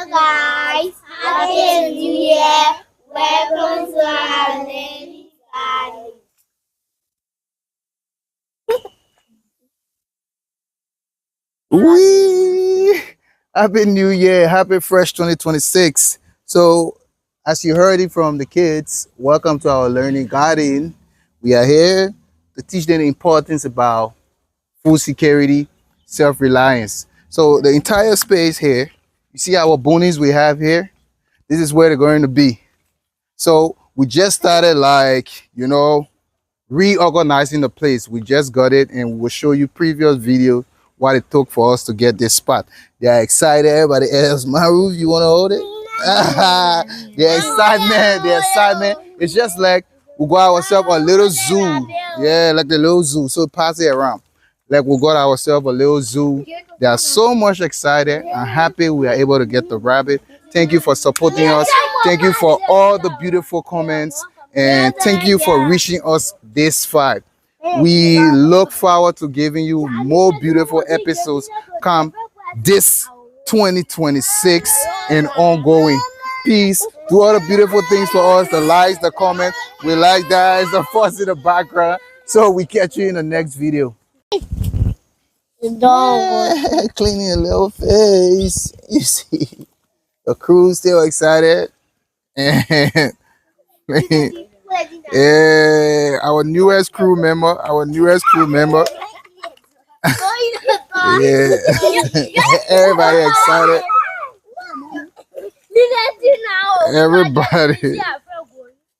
guys, Happy New Year. Welcome to our daily study. We Happy New Year, happy fresh 2026. So, as you heard it from the kids, welcome to our learning garden. We are here to teach them the importance about food security, self-reliance. So, the entire space here, you see our bonings we have here. This is where they're going to be. So, we just started reorganizing the place. We just got it, and we'll show you previous video what it took for us to get this spot. They are excited. Everybody else, Maru, you want to hold it? The excitement. It's just like we got ourselves a little zoo. Yeah, like the little zoo. So pass it around. Like we got ourselves a little zoo. They are so much excited and happy we are able to get the rabbit. Thank you for supporting us. Thank you for all the beautiful comments. And thank you for reaching us this far. We look forward to giving you more beautiful episodes come this 2026 and ongoing. Peace. Do all the beautiful things for us. The likes, the comments. We like that. It's the force in the background. So we catch you in the next video. Cleaning a little face. You see, the crew's still excited. And yeah, our newest crew member. Yeah, everybody excited.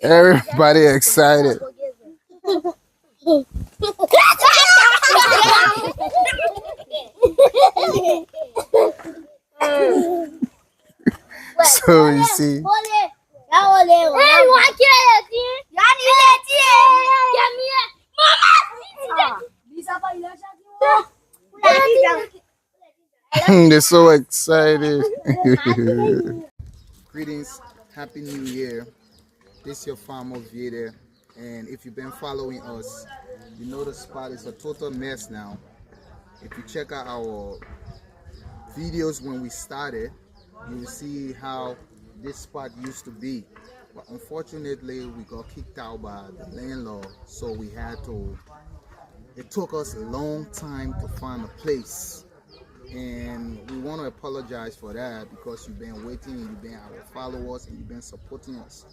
Everybody excited. So you see. They're so excited. Greetings, happy new year. This is your farmer Vieta, and if you've been following us, you know the spot is a total mess now. If you check out our videos when we started, you will see how this spot used to be. But unfortunately, we got kicked out by the landlord, so it took us a long time to find a place. And we want to apologize for that because you've been waiting and you've been our followers and you've been supporting us.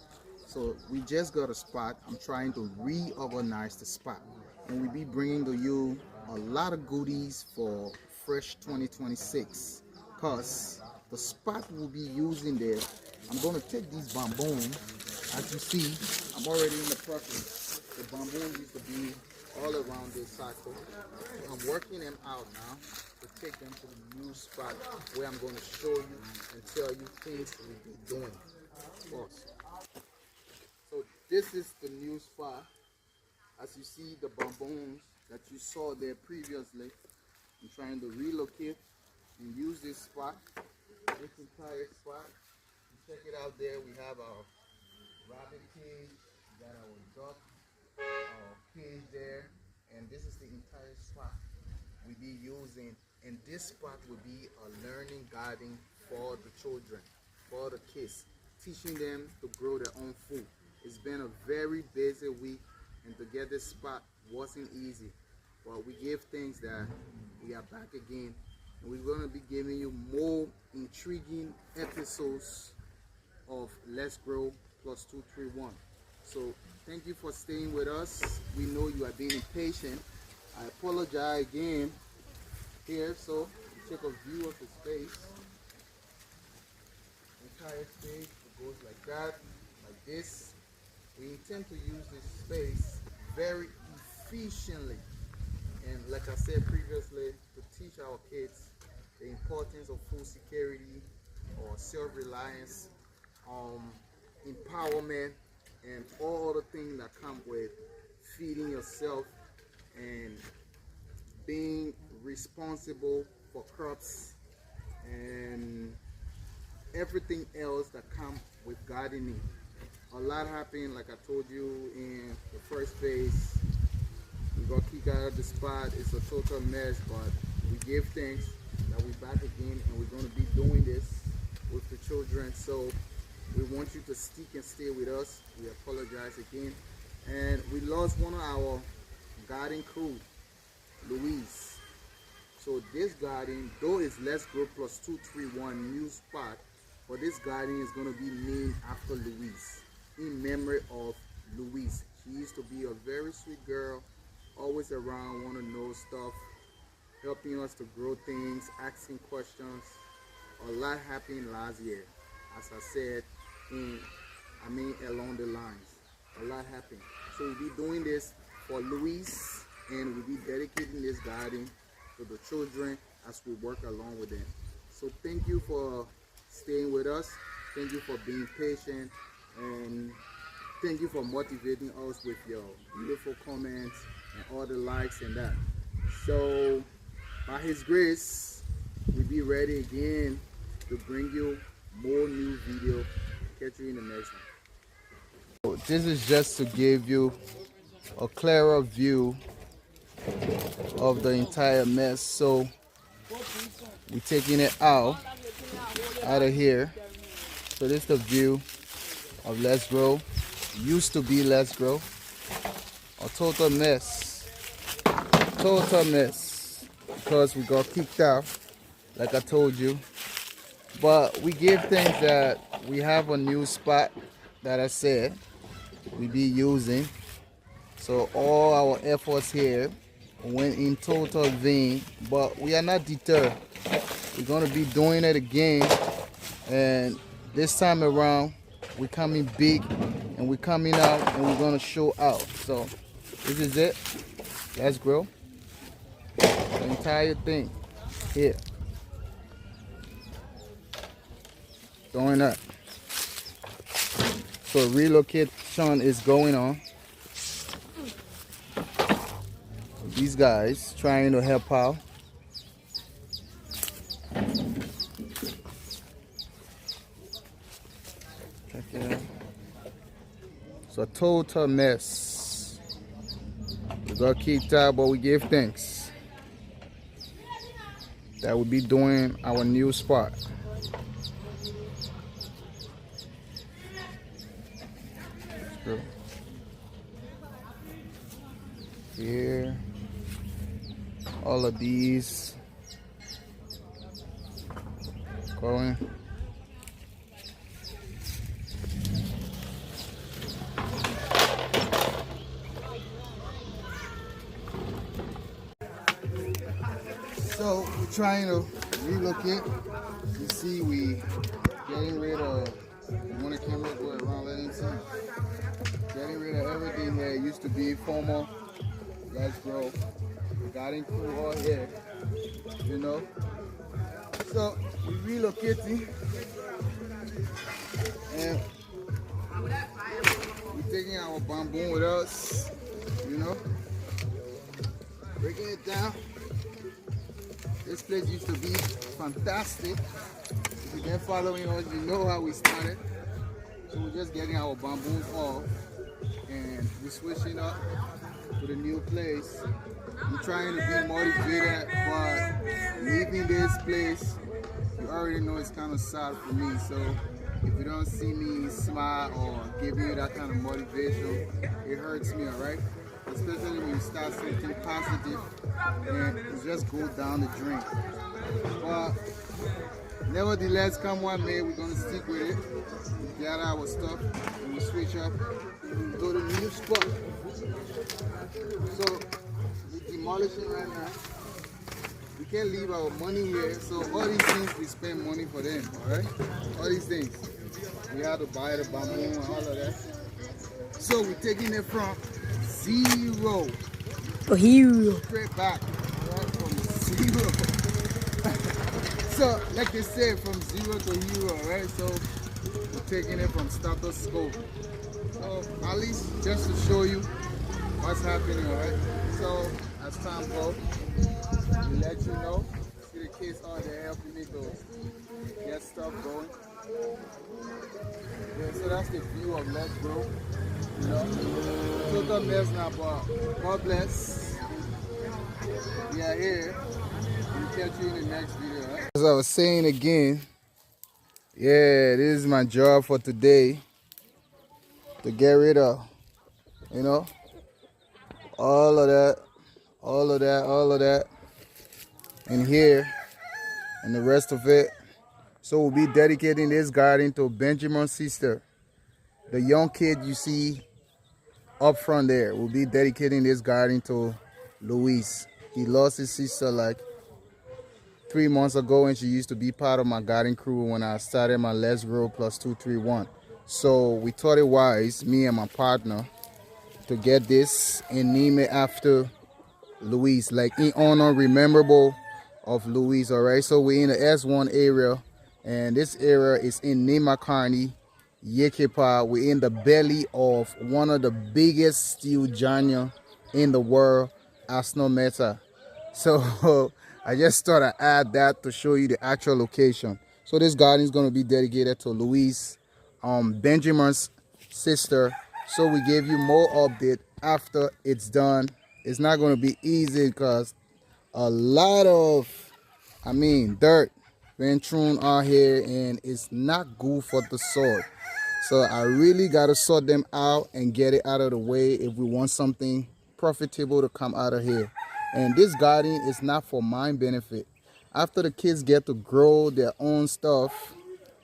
So we just got a spot. I'm trying to reorganize the spot, and we'll be bringing to you a lot of goodies for fresh 2026 because the spot we'll be using there, I'm going to take these bamboos. As you see, I'm already in the process. The bamboos used to be all around this cycle. So I'm working them out now to take them to the new spot where I'm going to show you and tell you things we'll be doing. Of course. So this is the new spot. As you see, the bamboos that you saw there previously, I'm trying to relocate and use this spot, this entire spot. Check it out there. We have our rabbit cage, we got our duck cage there, and this is the entire spot we'll be using. And this spot will be a learning garden for the children, for the kids, teaching them to grow their own food. It's been a very busy week, and to get this spot wasn't easy. But we give thanks that we are back again, and we're going to be giving you more intriguing episodes of Let's Grow plus 231. So thank you for staying with us. We know you are being impatient. I apologize again here. So take a view of the space. Entire space, it goes like that, like this. We intend to use this space very efficiently, and like I said previously, to teach our kids the importance of food security or self-reliance, empowerment, and all the things that come with feeding yourself and being responsible for crops and everything else that comes with gardening. A lot happened, like I told you in the first phase. We got kicked out of the spot. It's a total mess, but we give thanks that we're back again, and we're going to be doing this with the children. So we want you to stick and stay with us. We apologize again. And we lost one of our garden crew, Louise. So this garden, though it's Let's Grow Plus 231 new spot, but this garden is going to be named after Louise, in memory of Louise. She used to be a very sweet girl, always around, want to know stuff, helping us to grow things, asking questions. A lot happened last year, as I said, along the lines. A lot happened. So we'll be doing this for Louise, and we'll be dedicating this garden to the children as we work along with them. So thank you for staying with us. Thank you for being patient, and thank you for motivating us with your beautiful comments and all the likes and that. So by His grace, we'll be ready again to bring you more new video. Catch you in the next one. So this is just to give you a clearer view of the entire mess. So we're taking it out of here. So this is the view of Let's Grow. Used to be Let's Grow. A total mess. Total mess. Because we got kicked out, like I told you. But we give things that we have a new spot that I said we be using. So all our efforts here went in total vain, but we are not deterred. We're going to be doing it again, and this time around we're coming big, and we're coming out, and we're going to show out. So this is it. Let's grow the entire thing here. Going up. So relocation is going on. These guys trying to help out. Check it out. It's a total mess. We got kicked out, but we gave thanks that we'll be doing our new spot. Here, all of these going. So we're trying to relocate. You see, we getting rid of. When the camera go around, let him see. Getting rid of everything here. It used to be formal Let's Grow. Garden crew all here, you know. So we relocating, and we're taking our bamboo with us, you know. Breaking it down. This place used to be fantastic. If you've been following us, you know how we started. So we're just getting our bamboos off, and we're switching up to the new place. I'm trying to be motivated, but leaving this place, you already know it's kind of sad for me. So if you don't see me smile or give you that kind of motivation, it hurts me, alright? Especially when you start something positive and it just go down the drain. But nevertheless, come what may, we're going to stick with it. We gather our stuff and we switch up and go to the new spot. So we're demolishing right now. We can't leave our money here, so all these things we spend money for them, alright? All these things. We have to buy the bamboo and all of that. So we're taking it from zero. Oh, hero. Straight back, right? From zero. So, like they say, from zero to hero, right? So, we're taking it from status quo. So, at least just to show you what's happening, alright? So, as time goes, we let you know. See the kids out there helping me to get stuff going. Yeah, so that's the view of Let's Grow. You know, total mess now, but God bless. We are here. We'll catch you in the next video. Right? As I was saying again, Yeah, this is my job for today, to get rid of, you know, all of that, all of that, all of that in here, and the rest of it. So we'll be dedicating this garden to Benjamin's sister, the young kid you see up front there. We'll be dedicating this garden to Luis. He lost his sister like 3 months ago, and she used to be part of my garden crew when I started my Let's Grow Plus 231. So we thought it wise, me and my partner, to get this and name it after Luis, like in honor, rememberable of Luis. All right, so we're in the S1 area, and this area is in Nema County, Yekepa. We're in the belly of one of the biggest steel giants in the world, Asno Meta. So I just thought I'd add that to show you the actual location. So this garden is going to be dedicated to Louise, Benjamin's sister. So we gave you more update after it's done. It's not going to be easy because a lot of, dirt been thrown out here, and it's not good for the soil. So I really got to sort them out and get it out of the way if we want something profitable to come out of here. And this garden is not for my benefit. After the kids get to grow their own stuff,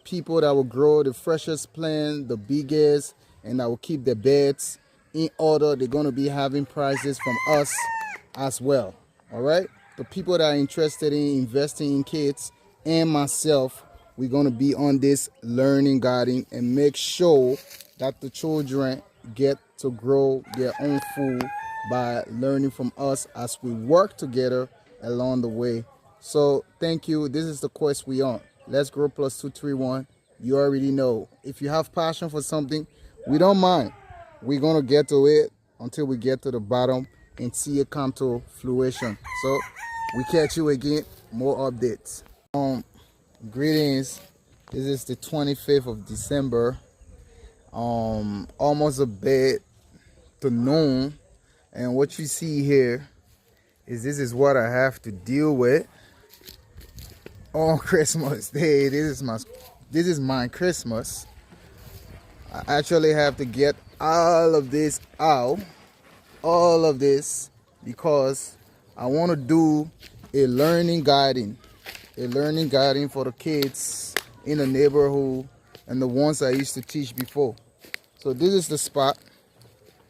people that will grow the freshest plant, the biggest, and that will keep their beds in order, they're going to be having prizes from us as well. All right? The people that are interested in investing in kids and myself, we're going to be on this learning garden and make sure that the children get to grow their own food by learning from us as we work together along the way. So thank you. This is the quest we on. Let's Grow Plus 231. You already know. If you have passion for something, we don't mind. We're going to get to it until we get to the bottom and see it come to fruition. So we catch you again. More updates. Greetings. This is the 25th of December. Almost a bit to noon. And what you see here is this is what I have to deal with on Christmas Day. This is my Christmas. I actually have to get all of this out, all of this, because I want to do a learning garden for the kids in the neighborhood and the ones I used to teach before. So this is the spot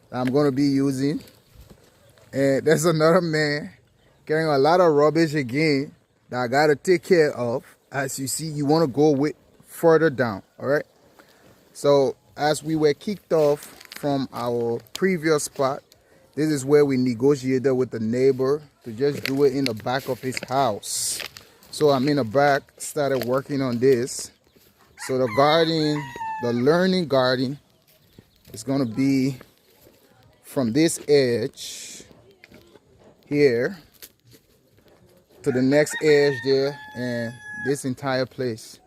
that I'm going to be using. And there's another man carrying a lot of rubbish again that I got to take care of. As you see, you want to go with further down, all right? So as we were kicked off from our previous spot, this is where we negotiated with the neighbor to just do it in the back of his house. So I'm in the back, started working on this. So the garden, the learning garden, is going to be from this edge here to the next edge there, and this entire place.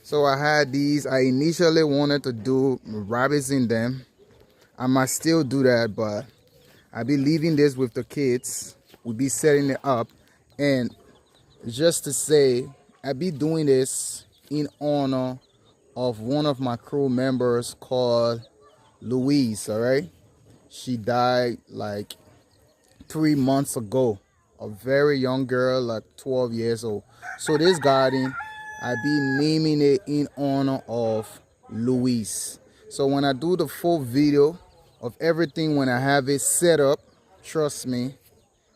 So I had these. I initially wanted to do rabbits in them. I might still do that, but I'll be leaving this with the kids. We'll be setting it up. And just to say, I'll be doing this in honor of one of my crew members called Louise, all right? She died like 3 months ago. A very young girl, like 12 years old. So this garden, I be naming it in honor of Louise. So when I do the full video of everything, when I have it set up, trust me,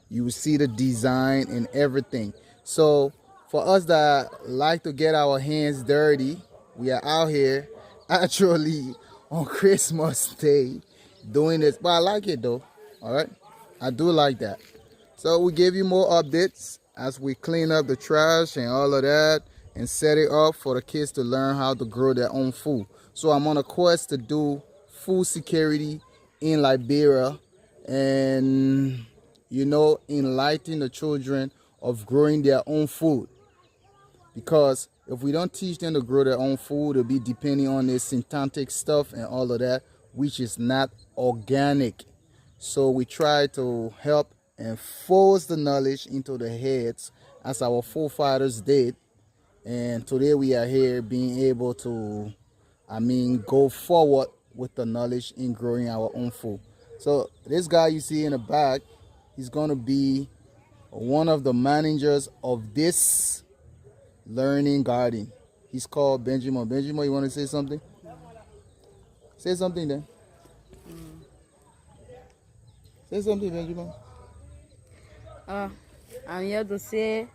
you will see the design and everything. So for us that like to get our hands dirty, we are out here actually on Christmas Day doing this. But I like it though, all right? I do like that. So we give you more updates as we clean up the trash and all of that and set it up for the kids to learn how to grow their own food. So I'm on a quest to do food security in Liberia and, you know, enlighten the children of growing their own food. Because if we don't teach them to grow their own food, they'll be depending on this synthetic stuff and all of that, which is not organic. So we try to help and force the knowledge into the heads as our forefathers did, And today we are here being able to, go forward with the knowledge in growing our own food. So this guy you see in the back, he's going to be one of the managers of this learning garden. He's called Benjamin. Benjamin, you want to say something? Say something then. Say something, Benjamin. I'm here to say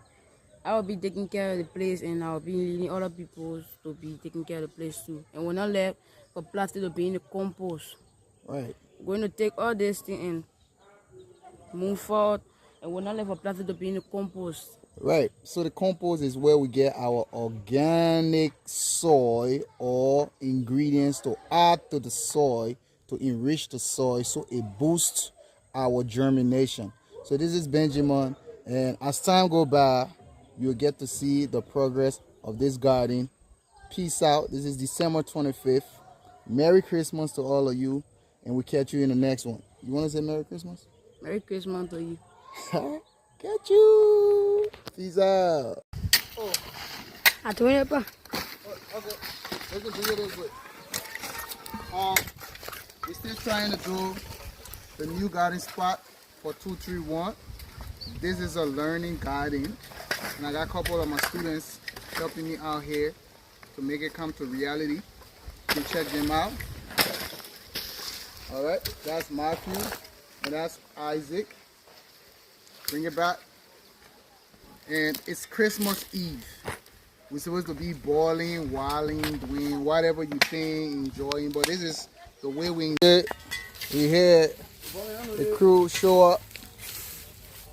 I will be taking care of the place, and I'll be leading other people to be taking care of the place too. And when I left for plastic to be in the compost, Right. we're going to take all this thing and move forward. And when I left for plastic to be in the compost. Right. So the compost is where we get our organic soil or ingredients to add to the soil to enrich the soil so it boosts our germination. So this is Benjamin, and as time goes by, you'll get to see the progress of this garden. Peace out. This is December 25th. Merry Christmas to all of you, and we'll catch you in the next one. You want to say Merry Christmas? Merry Christmas to you. Catch you. Peace out. I told you, pa. Okay, let's just do it real quick. We're still trying to do the new garden spot for 231. This is a learning garden, and I got a couple of my students helping me out here to make it come to reality. You can check them out. All right, that's Matthew, and that's Isaac. Bring it back. And it's Christmas Eve. We're supposed to be balling, wilding, doing whatever you think, enjoying, but this is the way we get. We had the crew show up.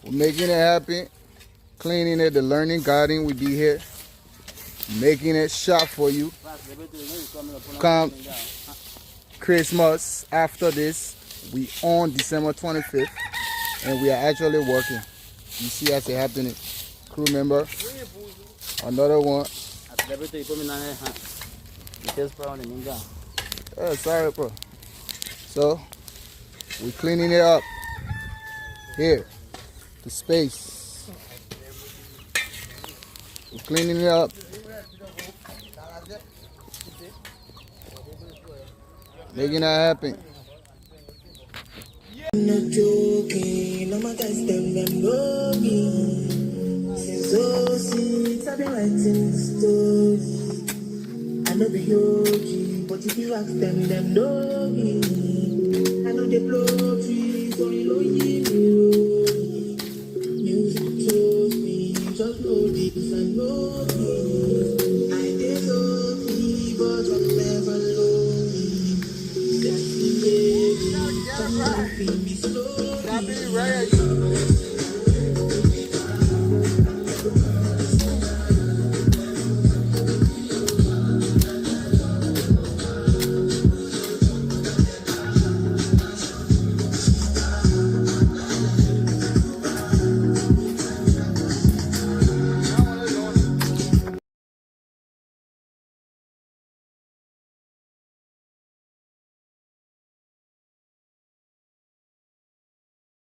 We're making it happen. Cleaning it, the learning garden will be here. Making it sharp for you. Come Christmas after this, we on December 25th, and we are actually working. You see us happening. Crew member, another one. Sorry, bro. So we're cleaning it up here, the space. We're cleaning it up. Making that happen. I'm not joking, all my guys them know me. Since so sweet, I've been writing stories. I know the yogi, but if you ask them know me. I know they blow trees, so you know you. Music chose me, just know this, I know me. I did so free, but I'm never lonely. That's the way, something be slowly.